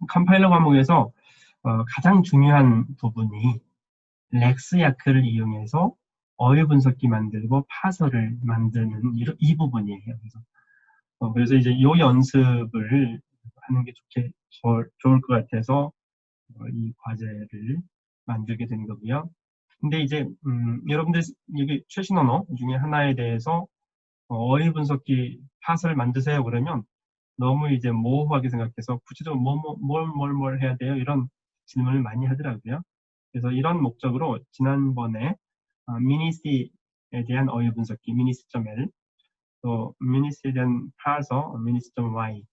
컴파일러 과목에서 가장 중요한 부분이 렉스 야크를 이용해서 어휘 분석기 만들고 파서를 만드는 이 부분이에요. 그래서 이제 이 연습을 하는 게 좋을 것 같아서 이 과제를 만들게 된 거고요. 근데 이제 여러분들 여기 최신 언어 중에 하나에 대해서 어휘 분석기 파서를 만드세요 그러면 너무 이제 모호하게 생각해서 구체적으로 뭘 해야 돼요? 이런 질문을 많이 하더라고요. 그래서 이런 목적으로 지난번에 미니C에 대한 어휘 분석기 미니C.L, 또 미니C에 대한 파서 미니C.Y,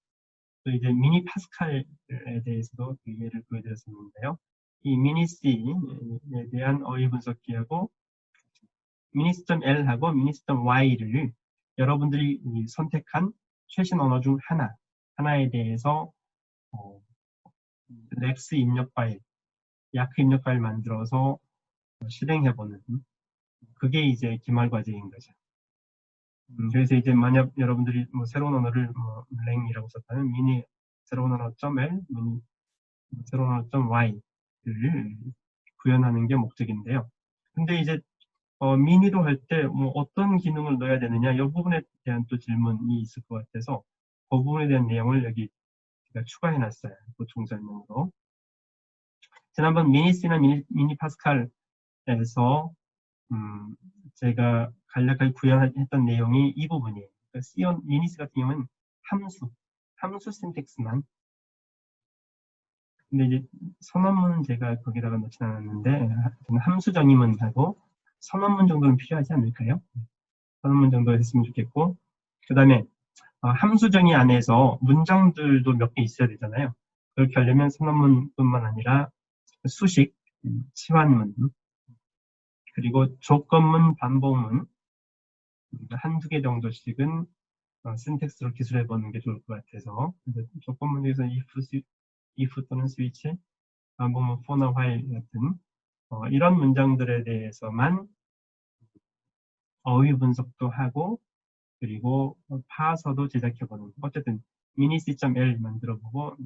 또 이제 미니 파스칼에 대해서도 예를 보여드렸었는데요. 이 미니C에 대한 어휘 분석기하고 미니C.L하고 미니C.Y를 여러분들이 선택한 최신 언어 중 하나에 대해서 렉스 입력 파일, 야크 입력 파일 만들어서 실행해보는, 그게 이제 기말 과제인 거죠. 그래서 이제 만약 여러분들이 새로운 언어를 랭이라고 썼다면 미니 새로운 언어.L, 미니 새로운 언어.Y를 구현하는 게 목적인데요. 근데 이제 미니로 할 때 어떤 기능을 넣어야 되느냐, 이 부분에 대한 또 질문이 있을 것 같아서 그 부분에 대한 내용을 여기 제가 추가해놨어요. 보충 설명으로. 지난번 미니C나 미니 파스칼에서 제가 간략하게 구현했던 내용이 이 부분이에요. 그러니까 미니C 같은 경우는 함수 신텍스만. 근데 이제 선언문은 제가 거기다가 넣진 않았는데 함수 정의문 하고 선언문 정도는 필요하지 않을까요? 선언문 정도 했으면 좋겠고, 그 다음에 함수 정의 안에서 문장들도 몇 개 있어야 되잖아요. 그렇게 하려면 선언문뿐만 아니라 수식, 치환문, 그리고 조건문, 반복문 한두 개 정도씩은 신텍스로 기술해 보는 게 좋을 것 같아서, 조건문 중에서 if 또는 switch, 반복문 for나 while 같은 이런 문장들에 대해서만 어휘 분석도 하고, 그리고 파서도 제작해보는, 어쨌든 미니C.L 만들어보고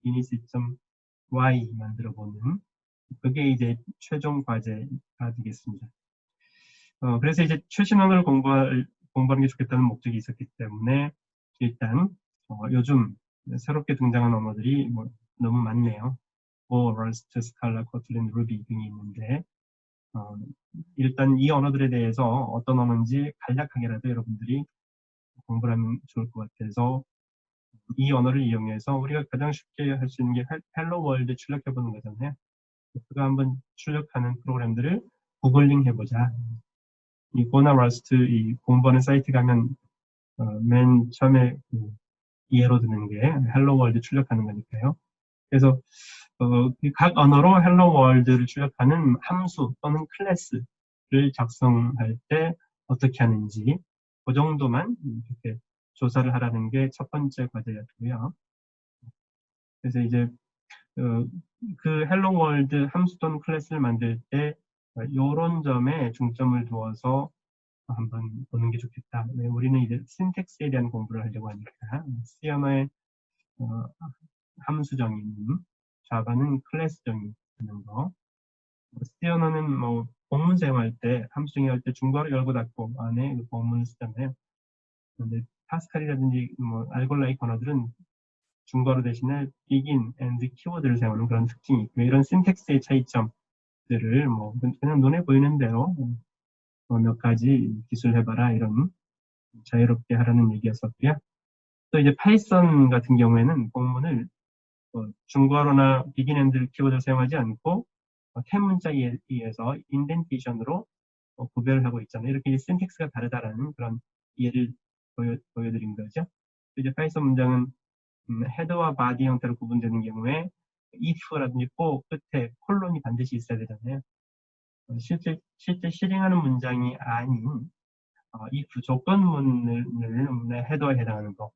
미니C.Y 만들어보는, 그게 이제 최종 과제가 되겠습니다. 그래서 이제 최신 언어를 공부하는 게 좋겠다는 목적이 있었기 때문에 일단 요즘 새롭게 등장한 언어들이 너무 많네요. 러스트, 스칼라, 코틀린, 루비 등이 있는데 일단 이 언어들에 대해서 어떤 언어인지 간략하게라도 여러분들이 공부를 하면 좋을 것 같아서 이 언어를 이용해서 우리가 가장 쉽게 할 수 있는 게 헬로 월드 출력해보는 거잖아요. 그거 한번 출력하는 프로그램들을 구글링 해보자. 이 고나 러스트 이 공부하는 사이트 가면 맨 처음에 예로 드는 게 헬로 월드 출력하는 거니까요. 그래서 각 언어로 헬로 월드를 출력하는 함수 또는 클래스를 작성할 때 어떻게 하는지 그 정도만 이렇게 조사를 하라는 게 첫 번째 과제였고요. 그래서 이제 그 헬로 월드 함수 또는 클래스를 만들 때 이런 점에 중점을 두어서 한번 보는 게 좋겠다. 우리는 이제 신텍스에 대한 공부를 하려고 하니까 C 언어의 함수 정의, 자바는 클래스 정의 하는 거. C 언어는 본문 사용할 때 함수 정의할 때 중괄호 열고 닫고 안에 본문을 쓰잖아요. 근데 파스칼이라든지 알골라이크 언어들은 중괄호 대신에 begin, end, 키워드를 사용하는 그런 특징이 있고, 이런 신텍스의 차이점들을 그냥 눈에 보이는 대로 몇 가지 기술해봐라, 이런 자유롭게 하라는 얘기였었고요. 또 이제 파이썬 같은 경우에는 본문을 중괄호나 begin, end, 키워드를 사용하지 않고 탭 문자에 의해서 인덴테이션으로 구별을 하고 있잖아요. 이렇게 신텍스가 다르다라는 그런 예를 보여드린 거죠. 이제 파이썬 문장은 헤더와 바디 형태로 구분되는 경우에 if라든지 for 끝에 콜론이 반드시 있어야 되잖아요. 실제 실행하는 문장이 아닌 if 조건문의 헤더에 해당하는 거,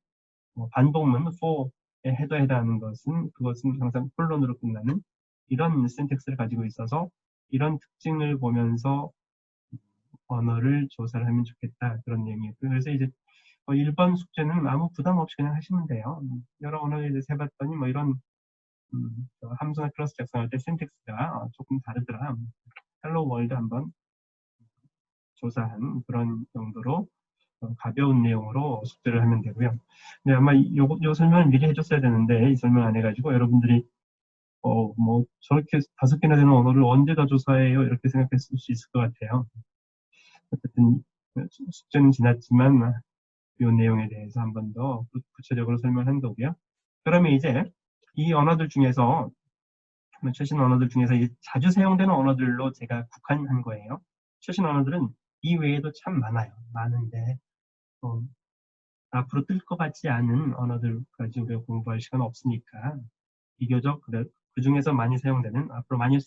반복문 for에 헤더에 해당하는 그것은 항상 콜론으로 끝나는 이런 신텍스를 가지고 있어서 이런 특징을 보면서 언어를 조사를 하면 좋겠다, 그런 내용이었고요. 그래서 이제 1번 숙제는 아무 부담 없이 그냥 하시면 돼요. 여러 언어를 이제 세봤더니 이런 함수나 클래스 작성할 때 신텍스가 조금 다르더라. 헬로 월드 한번 조사한 그런 정도로 가벼운 내용으로 숙제를 하면 되고요. 근데 아마 요 설명을 미리 해줬어야 되는데 이 설명 안 해가지고 여러분들이 뭐 저렇게 5개나 되는 언어를 언제 다 조사해요? 이렇게 생각했을 수 있을 것 같아요. 어쨌든 숙제는 지났지만 이 내용에 대해서 한 번 더 구체적으로 설명한 거고요. 그러면 이제 이 언어들 중에서 최신 언어들 중에서 이제 자주 사용되는 언어들로 제가 국한한 거예요. 최신 언어들은 이 외에도 참 많아요. 많은데 앞으로 뜰 것 같지 않은 언어들까지 우리가 공부할 시간 없으니까 비교적 그 중에서 많이 사용되는 앞으로 많이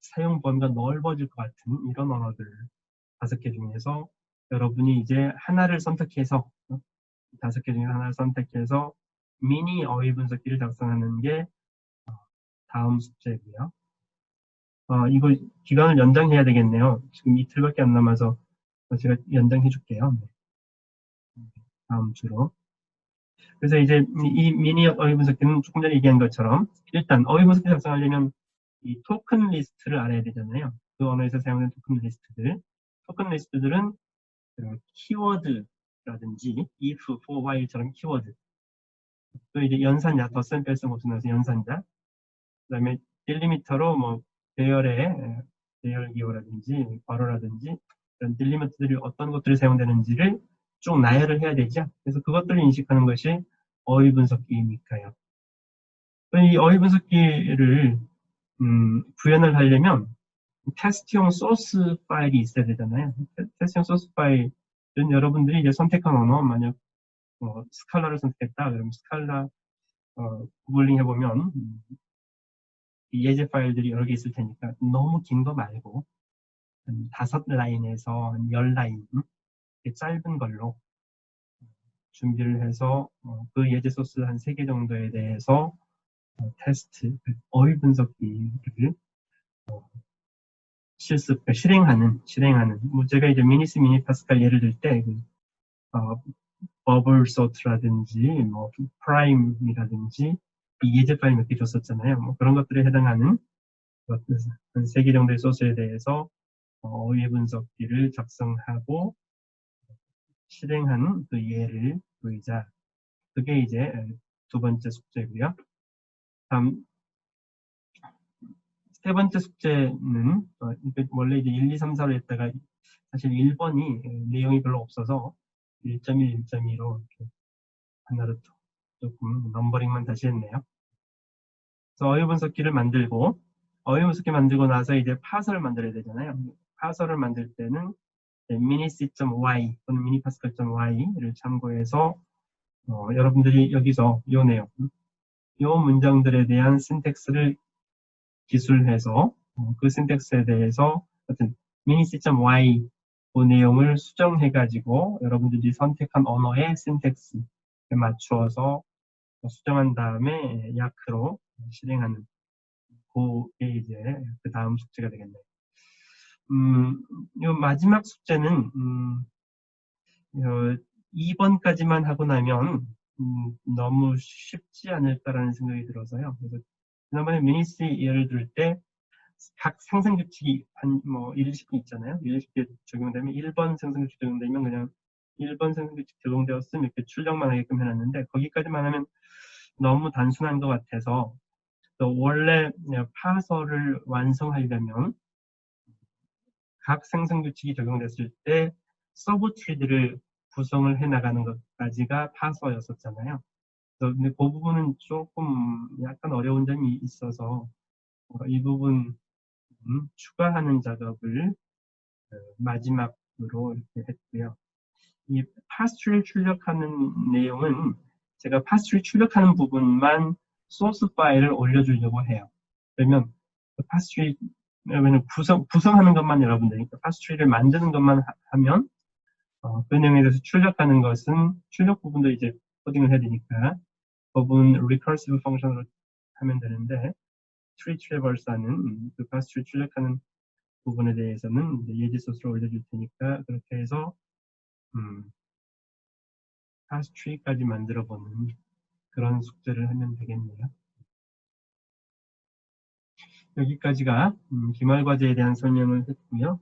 사용 범위가 넓어질 것 같은 이런 언어들 5개 중에서 여러분이 이제 하나를 선택해서 5개 중에 하나를 선택해서 미니 어휘 분석기를 작성하는 게 다음 숙제고요. 이거 기간을 연장해야 되겠네요. 지금 이틀밖에 안 남아서 제가 연장해 줄게요. 다음 주로. 그래서 이제 이 미니 어휘 분석기는 조금 전에 얘기한 것처럼 일단 어휘 분석기 작성하려면 이 토큰 리스트를 알아야 되잖아요. 그 언어에서 사용하는 토큰 리스트들. 토큰 리스트들은 키워드라든지 if, for, while처럼 키워드. 또 이제 연산자, 덧셈, 뺄셈, 곱셈에서 연산자. 그다음에 딜리미터로 뭐 배열 기호라든지 괄호라든지 이런 딜리미터들이 어떤 것들이 사용되는지를 쭉 나열을 해야 되죠. 그래서 그것들을 인식하는 것이 어휘 분석기니까요. 이 어휘 분석기를 구현을 하려면 테스트용 소스 파일이 있어야 되잖아요. 테스트용 소스 파일은 여러분들이 이제 선택한 언어, 만약 스칼라를 선택했다, 그러면 스칼라 구글링 해보면 이 예제 파일들이 여러 개 있을 테니까 너무 긴 거 말고 한 5라인에서 한 10라인 짧은 걸로 준비를 해서 그 예제 소스 한 3개 정도에 대해서 테스트, 어휘 분석기를 실행하는 뭐 제가 이제 미니스 미니 파스칼 예를 들 때 버블 소트라든지 뭐 프라임이라든지 이 예제 파일 몇 개 줬었잖아요. 뭐 그런 것들에 해당하는 한 3개 정도의 소스에 대해서 어휘 분석기를 작성하고 실행하는 그 예를 보이자. 그게 이제 2번째 숙제고요. 다음 3번째 숙제는 원래 이제 1, 2, 3, 4로 했다가 사실 1번이 내용이 별로 없어서 1.1, 1.2로 이렇게 하나로 조금 넘버링만 다시 했네요. 그래서 어휘 분석기를 만들고 어휘 분석기 만들고 나서 이제 파서를 만들어야 되잖아요. 파서를 만들 때는 minic.y 또는 minipascal.y를 참고해서 여러분들이 여기서 이 내용, 이 문장들에 대한 신텍스를 기술해서 그 신텍스에 대해서 어떤 minic.y 그 내용을 수정해가지고 여러분들이 선택한 언어의 신텍스에 맞추어서 수정한 다음에 야크로 실행하는 그게 이제 그 다음 숙제가 되겠네요. 이 마지막 숙제는 2번까지만 하고 나면 너무 쉽지 않을까라는 생각이 들어서요. 그래서 지난번에 미니스 예를 들 때 각 상승 규칙이 뭐 1식 있잖아요. 1식 적용되면 1번 상승 규칙 적용되면 그냥 1번 상승 규칙 적용되었으면 이렇게 출력만 하게끔 해놨는데 거기까지만 하면 너무 단순한 것 같아서 또 원래 파서를 완성하려면 각 상승 규칙이 적용됐을 때 서브 트리들을 구성을 해 나가는 것까지가 파서였었잖아요. 근데 그 부분은 조금 약간 어려운 점이 있어서 이 부분 추가하는 작업을 마지막으로 이렇게 했고요. 이 파스트리 출력하는 내용은 제가 파스트리 출력하는 부분만 소스 파일을 올려주려고 해요. 그러면 파스트리 구성하는 것만 여러분들이 파스트리를 만드는 것만 하면 그 내용에 대해서 출력하는 것은 출력 부분도 이제 코딩을 해야 되니까 그 부분 recursive 펑션으로 하면 되는데 트리 트래버스하는 그 파스트리 출력하는 부분에 대해서는 예제 소스로 올려줄 테니까 그렇게 해서 파스트리까지 만들어보는 그런 숙제를 하면 되겠네요. 여기까지가 기말 과제에 대한 설명을 했고요.